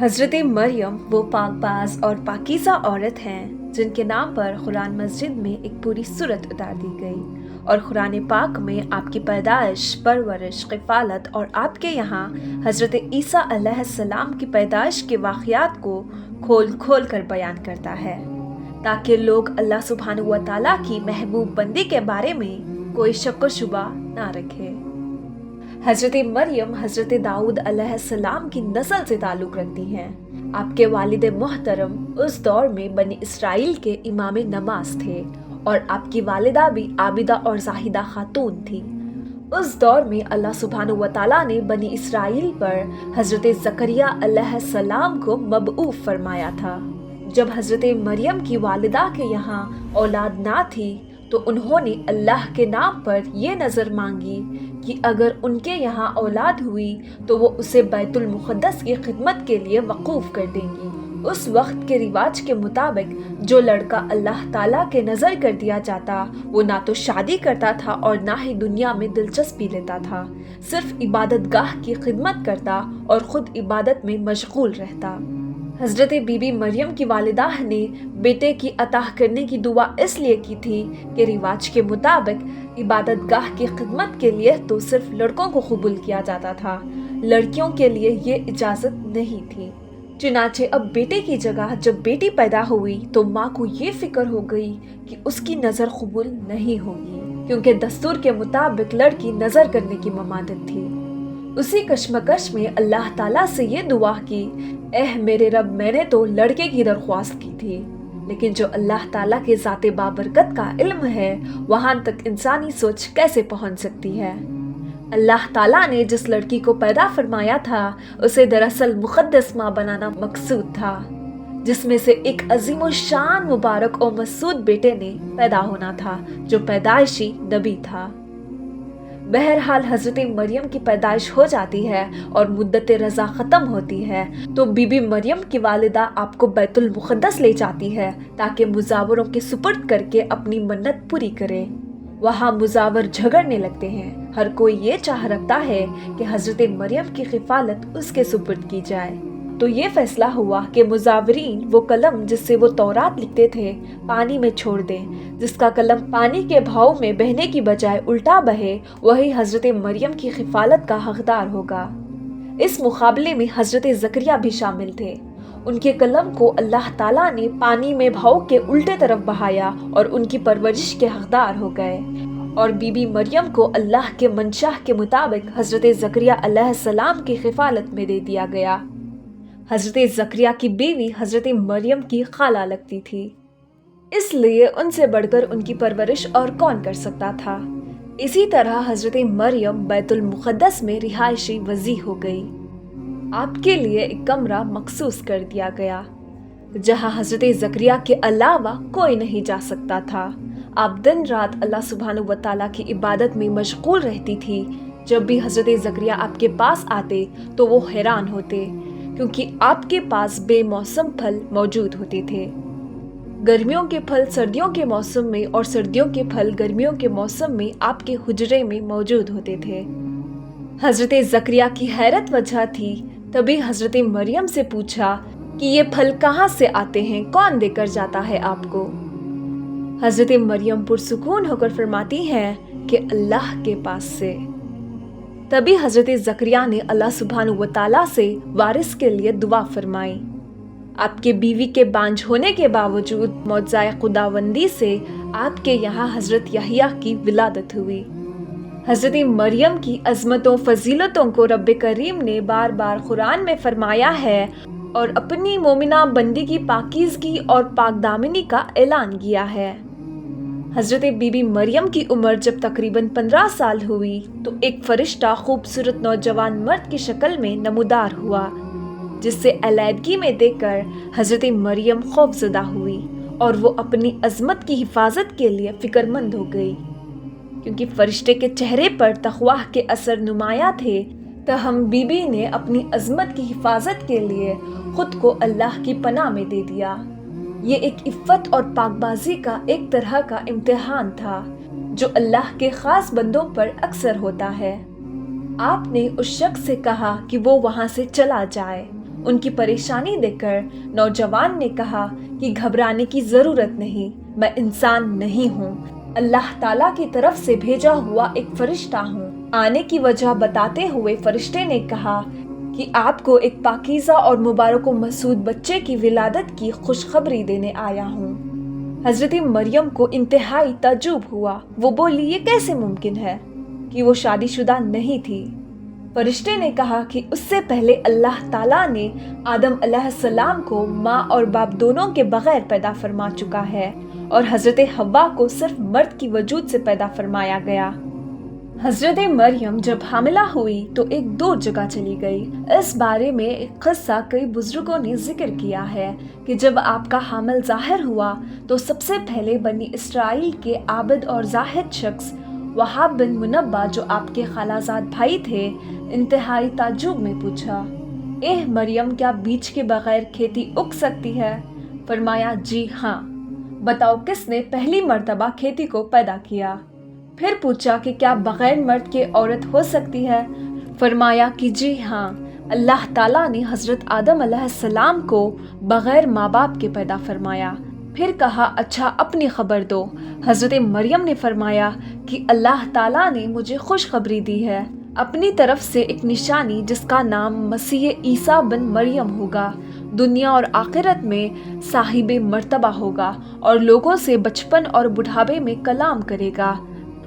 हज़रत मरियम वो पाकबाज और पाकीज़ा औरत हैं जिनके नाम पर कुरान मस्जिद में एक पूरी सूरत उतार दी गई और कुरान पाक में आपकी पैदाइश, परवरिश, किफ़ालत और आपके यहाँ हज़रत ईसा अलैहिस्सलाम की पैदाइश के वाक़यात को खोल खोल कर बयान करता है ताकि लोग अल्लाह सुब्हानहू व तआला की महबूब बंदी के बारे में कोई शक व शुबा ना रखे। हज़रत मरियम हज़रत दाऊद अलैहिस्सलाम की नस्ल से ताल्लुक़ रखती हैं। आपके वालिद मोहतरम उस दौर में बनी इसराइल के इमाम नमाज थे और आपकी वालिदा भी आबिदा और जाहिदा खातून थी। उस दौर में अल्लाह सुब्हानहू व तआला ने बनी इसराइल पर हज़रत ज़करिया अलैहिस्सलाम को मबऊफ़ फरमाया था। जब हज़रत मरियम की वालिदा के यहाँ औलाद ना थी तो उन्होंने अल्लाह के नाम पर ये नज़र मांगी कि अगर उनके यहाँ औलाद हुई तो वो उसे बैतुल मुक़द्दस की खिदमत के लिए वक़ूफ़ कर देंगी। उस वक्त के रिवाज के मुताबिक जो लड़का अल्लाह ताला के नज़र कर दिया जाता वो ना तो शादी करता था और ना ही दुनिया में दिलचस्पी लेता था, सिर्फ इबादतगाह की खिदमत करता और ख़ुद इबादत में मशगूल रहता। हज़रत बीबी मरियम की वालिदा ने बेटे की अताह करने की दुआ इसलिए की थी कि रिवाज के मुताबिक इबादतगाह की खिदमत के लिए तो सिर्फ लड़कों को कबूल किया जाता था, लड़कियों के लिए ये इजाज़त नहीं थी। चुनाचे अब बेटे की जगह जब बेटी पैदा हुई तो माँ को ये फिक्र हो गई कि उसकी नज़र कबूल नहीं होगी, क्योंकि दस्तूर के मुताबिक लड़की नज़र करने की ममादत थी। उसी कश्मकश में अल्लाह ताला से ये दुआ की, एह मेरे रब, मैंने तो लड़के की दरख्वास्त की थी, लेकिन जो अल्लाह ताला के ज़ाते बाबरकत का इल्म है वहाँ तक इंसानी सोच कैसे पहुँच सकती है। अल्लाह ताला ने जिस लड़की को पैदा फरमाया था उसे दरअसल मुक़द्दस माँ बनाना मकसूद था, जिसमें से एक अजीम शान मुबारक और मसूद बेटे ने पैदा होना था जो पैदाइशी नबी था। बहरहाल हज़रत मरियम की पैदाइश हो जाती है और मुद्दत रज़ा ख़त्म होती है तो बीबी मरियम की वालिदा आपको बैतुल मुक़द्दस ले जाती है ताकि मुज़ावरों के सुपुर्द करके अपनी मन्नत पूरी करे। वहाँ मुज़ावर झगड़ने लगते हैं, हर कोई ये चाह रखता है कि हज़रत मरियम की किफ़ालत उसके सुपुर्द की जाए। तो ये फैसला हुआ कि मुज़ावरीन वो कलम जिससे वो तौरात लिखते थे पानी में छोड़ दें, जिसका कलम पानी के बहाव में बहने की बजाय उल्टा बहे वही हज़रत मरियम की किफ़ालत का हकदार होगा। इस मुकाबले में हज़रत ज़करिया भी शामिल थे। उनके कलम को अल्लाह ताला ने पानी में बहाव के उल्टे तरफ बहाया और उनकी परवरिश के हकदार हो गए और बीबी मरियम को अल्लाह के मंशाह के मुताबिक हज़रत ज़करिया अलैहिस्सलाम की किफ़ालत में दे दिया गया। हज़रत ज़करिया की बीवी हज़रत मरियम की खाला लगती थी, इसलिए उनसे बढ़कर उनकी परवरिश और कौन कर सकता था। इसी तरह हज़रत मरियम बैतुल मुक़द्दस में रिहायशी वज़ी हो गई। आपके लिए एक कमरा मखसूस कर दिया गया जहां हज़रत ज़करिया के अलावा कोई नहीं जा सकता था। आप दिन रात अल्लाह सुब्हानहू व तआला की इबादत में मशगूल रहती थी। जब भी हज़रत ज़करिया आपके पास आते तो वो हैरान होते, क्योंकि आपके पास बेमौसम फल मौजूद होते थे। गर्मियों के फल सर्दियों के मौसम में और सर्दियों के फल गर्मियों के मौसम में आपके हुजरे में मौजूद होते थे। हज़रत ज़करिया की हैरत वजह थी, तभी हज़रत मरियम से पूछा कि ये फल कहाँ से आते हैं, कौन देकर जाता है आपको। हज़रत मरियम पुरसुकून होकर फरमाती हैं कि अल्लाह के पास से। तभी हज़रत ज़करिया ने अल्लाह सुब्हानहू व तआला से वारिस के लिए दुआ फरमाई। आपके बीवी के बांझ होने के बावजूद मौज़ाए खुदावंदी से आपके यहाँ हज़रत यहया की विलादत हुई। हज़रत मरियम की अज़मतों फजीलतों को रब्बे करीम ने बार बार कुरान में फरमाया है और अपनी मोमिना बंदी की पाकीज़गी और पाकदामनी का ऐलान किया है। हज़रत बीबी मरियम की उम्र जब तकरीबन 15 साल हुई तो एक फरिश्ता खूबसूरत नौजवान मर्द की शक्ल में नमूदार हुआ, जिससे अलैदगी में देखकर हज़रत मरियम खौफज़दा हुई और वो अपनी अज़मत की हिफाजत के लिए फ़िक्रमंद हो गई, क्योंकि फरिश्ते के चेहरे पर तक़वा के असर नुमाया थे। तहम बीबी ने अपनी अज़मत की हिफाजत के लिए ख़ुद को अल्लाह की पनाह में दे दिया। ये एक इफ़्फ़त और पाकबाजी का एक तरह का इम्तिहान था जो अल्लाह के ख़ास बंदों पर अक्सर होता है। आपने उस शख्स से कहा कि वो वहाँ से चला जाए ان کی پریشانی دیکھ کر نوجوان نے کہا کہ گھبرانے کی ضرورت نہیں، میں انسان نہیں ہوں، اللہ تعالیٰ کی طرف سے بھیجا ہوا ایک فرشتہ ہوں۔ آنے کی وجہ بتاتے ہوئے فرشتے نے کہا کہ آپ کو ایک پاکیزہ اور مبارک و مسعود بچے کی ولادت کی خوشخبری دینے آیا ہوں۔ حضرت مریم کو انتہائی تعجب ہوا۔ وہ بولی، یہ کیسے ممکن ہے کہ وہ شادی شدہ نہیں تھی؟ فرشتے نے کہا کہ اس سے پہلے اللہ تعالیٰ نے آدم علیہ السلام کو ماں اور باپ دونوں کے بغیر پیدا فرما چکا ہے، اور حضرت حوا کو صرف مرد کی وجود سے پیدا فرمایا گیا۔ حضرت مریم جب حاملہ ہوئی تو ایک دور جگہ چلی گئی۔ اس بارے میں ایک قصہ کئی بزرگوں نے ذکر کیا ہے کہ جب آپ کا حامل ظاہر ہوا تو سب سے پہلے بنی اسرائیل کے عابد اور زاہد شخص وہاب بن منبہ، جو آپ کے خالازاد بھائی تھے، انتہائی تعجب میں پوچھا، اے مریم، کیا بیج کے بغیر کھیتی اگ سکتی ہے؟ فرمایا، جی ہاں۔ بتاؤ کس نے پہلی مرتبہ کھیتی کو پیدا کیا؟ پھر پوچھا کہ کیا بغیر مرد کے عورت ہو سکتی ہے؟ فرمایا کہ جی ہاں، اللہ تعالیٰ نے حضرت آدم علیہ السلام کو بغیر ماں باپ کے پیدا فرمایا۔ پھر کہا، اچھا اپنی خبر دو۔ حضرت مریم نے فرمایا کہ اللہ تعالیٰ نے مجھے خوشخبری دی ہے اپنی طرف سے ایک نشانی جس کا نام مسیح عیسیٰ بن مریم ہوگا، دنیا اور آخرت میں صاحب مرتبہ ہوگا اور لوگوں سے بچپن اور بڑھاپے میں کلام کرے گا۔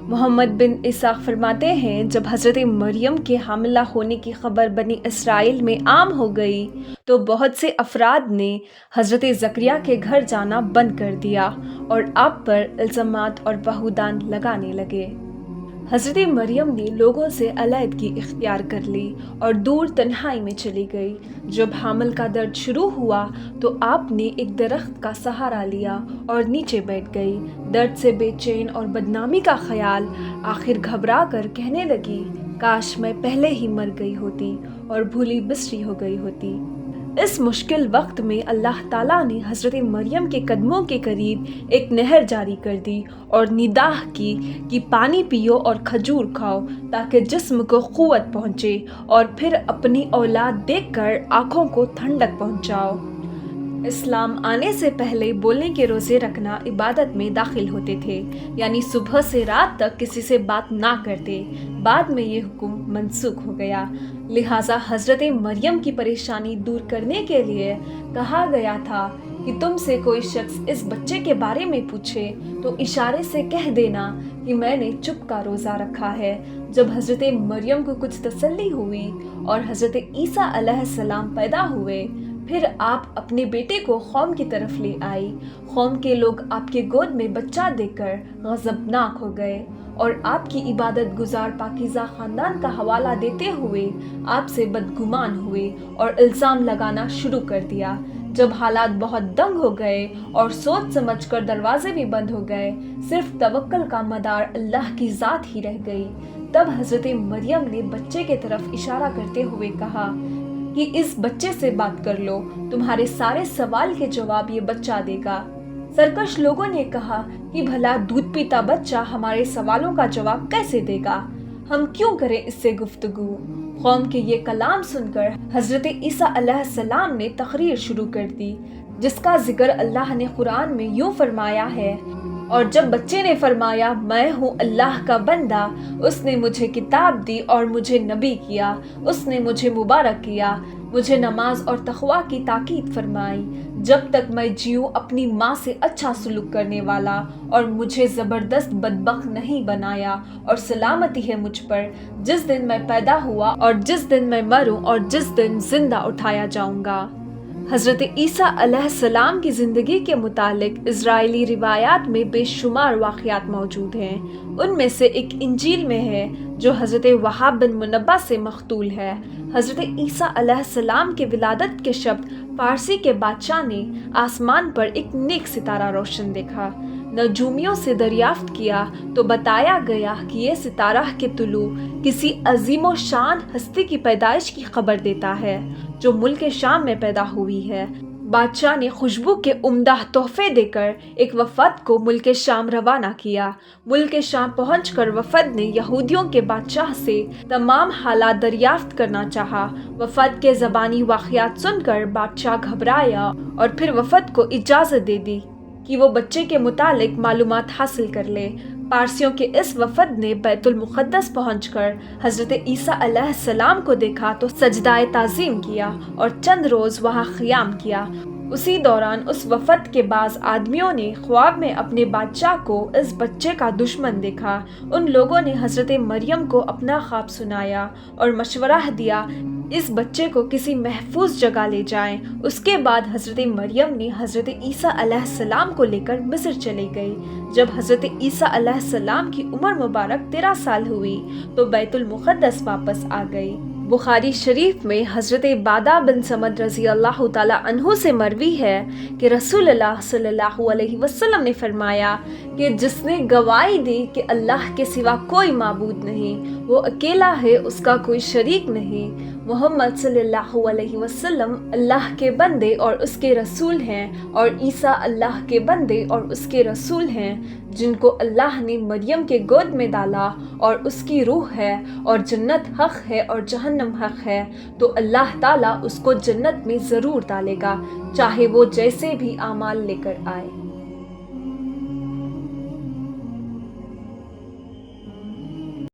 محمد بن اسحاق فرماتے ہیں، جب حضرت مریم کے حاملہ ہونے کی خبر بنی اسرائیل میں عام ہو گئی تو بہت سے افراد نے حضرت زکریا کے گھر جانا بند کر دیا اور آپ پر الزامات اور بہتان لگانے لگے۔ حضرت مریم نے لوگوں سے علیحدگی اختیار کر لی اور دور تنہائی میں چلی گئی۔ جب حمل کا درد شروع ہوا تو آپ نے ایک درخت کا سہارا لیا اور نیچے بیٹھ گئی۔ درد سے بے چین اور بدنامی کا خیال، آخر گھبرا کر کہنے لگی، کاش میں پہلے ہی مر گئی ہوتی اور بھولی بسری ہو گئی ہوتی۔ اس مشکل وقت میں اللہ تعالیٰ نے حضرت مریم کے قدموں کے قریب ایک نہر جاری کر دی اور ندا کی کہ پانی پیو اور کھجور کھاؤ تاکہ جسم کو قوت پہنچے، اور پھر اپنی اولاد دیکھ کر آنکھوں کو ٹھنڈک پہنچاؤ۔ اسلام آنے سے پہلے بولنے کے روزے رکھنا عبادت میں داخل ہوتے تھے، یعنی صبح سے رات تک کسی سے بات نہ کرتے۔ بعد میں یہ حکم منسوخ ہو گیا، لہٰذا حضرت مریم کی پریشانی دور کرنے کے لیے کہا گیا تھا کہ تم سے کوئی شخص اس بچے کے بارے میں پوچھے تو اشارے سے کہہ دینا کہ میں نے چپ کا روزہ رکھا ہے۔ جب حضرت مریم کو کچھ تسلی ہوئی اور حضرت عیسیٰ علیہ السلام پیدا ہوئے، پھر آپ اپنے بیٹے کو قوم کی طرف لے آئی۔ قوم کے لوگ آپ کے گود میں بچہ دیکھ کر غضبناک ہو گئے اور آپ کی عبادت گزار پاکیزہ خاندان کا حوالہ دیتے ہوئے آپ سے بدگمان ہوئے اور الزام لگانا شروع کر دیا۔ جب حالات بہت دنگ ہو گئے اور سوچ سمجھ کر دروازے بھی بند ہو گئے، صرف توکل کا مدار اللہ کی ذات ہی رہ گئی، تب حضرت مریم نے بچے کی طرف اشارہ کرتے ہوئے کہا کہ اس بچے سے بات کر لو، تمہارے سارے سوال کے جواب یہ بچہ دے گا۔ سرکش لوگوں نے کہا کہ بھلا دودھ پیتا بچہ ہمارے سوالوں کا جواب کیسے دے گا؟ ہم کیوں کریں اس سے گفتگو؟ قوم کے یہ کلام سن کر حضرت عیسیٰ علیہ السلام نے تقریر شروع کر دی، جس کا ذکر اللہ نے قرآن میں یوں فرمایا ہے، اور جب بچے نے فرمایا میں ہوں اللہ کا بندہ، اس نے مجھے کتاب دی اور مجھے نبی کیا، اس نے مجھے مبارک کیا، مجھے نماز اور تقویٰ کی تاکید فرمائی، جب تک میں جیوں اپنی ماں سے اچھا سلوک کرنے والا، اور مجھے زبردست بدبخت نہیں بنایا، اور سلامتی ہے مجھ پر جس دن میں پیدا ہوا اور جس دن میں مروں اور جس دن زندہ اٹھایا جاؤں گا۔ حضرت عیسیٰ علیہ السلام کی زندگی کے متعلق اسرائیلی روایات میں بے شمار واقعات موجود ہیں۔ ان میں سے ایک انجیل میں ہے جو حضرت وہاب بن منبہ سے مختول ہے۔ حضرت عیسیٰ علیہ السلام کے ولادت کے شب فارسی کے بادشاہ نے آسمان پر ایک نیک ستارہ روشن دیکھا۔ نجومیوں سے دریافت کیا تو بتایا گیا کہ یہ ستارہ کے طلوع کسی عظیم و شان ہستی کی پیدائش کی خبر دیتا ہے جو ملک شام میں پیدا ہوئی ہے۔ बादशाह ने खुशबू के उम्दा तोहफे देकर एक वफद को मुल्क शाम रवाना किया। मुल्क शाम पहुंचकर वफद ने यहूदियों के बादशाह से तमाम हालात दरियाफ्त करना चाहा। वफद के ज़बानी वाक़यात सुनकर बादशाह घबराया और फिर वफद को इजाज़त दे दी कि वो बच्चे के मुतालिक मालूमात हासिल कर ले। पारसियों के इस वफद ने बैतुल मुक़द्दस पहुंचकर हज़रत ईसा अलैहिस्सलाम को देखा तो सजदाए ताज़ीम किया और चंद रोज़ वहाँ क़ियाम किया। उसी दौरान उस वफद के बाज़ आदमियों ने ख्वाब में अपने बादशाह को इस बच्चे का दुश्मन देखा। उन लोगों ने हज़रत मरियम को अपना ख्वाब सुनाया और मशवरा दिया इस बच्चे को किसी महफूज जगह ले जाएं। उसके बाद हज़रत मरियम ने हज़रत ईसा अलैहिस्सलाम को लेकर मिस्र चली गई। जब हज़रत ईसा अलैहिस्सलाम की उम्र मुबारक 13 साल हुई तो बैतुल मुक़द्दस वापस आ गई। बुखारी शरीफ में हज़रत बादा बिन समद रज़ी अल्लाह ताला अन्हु से मरवी है कि रसूलुल्लाह सल्लल्लाहु अलैहि वसल्लम ने फरमाया कि जिसने गवाही दी कि अल्लाह के सिवा कोई माबूद नहीं, वो अकेला है, उसका कोई शरीक नहीं, मोहम्मद सल्लल्लाहु अलैहि वसल्लम अल्लाह के बंदे और उसके रसूल हैं और ईसा अल्लाह के बंदे और उसके रसूल हैं, जिनको अल्लाह ने मरियम के गोद में डाला और उसकी रूह है और जन्नत हक़ है और जहन्नम हक़ है, तो अल्लाह ताला उसको जन्नत में ज़रूर डालेगा, चाहे वो जैसे भी आमाल लेकर आए।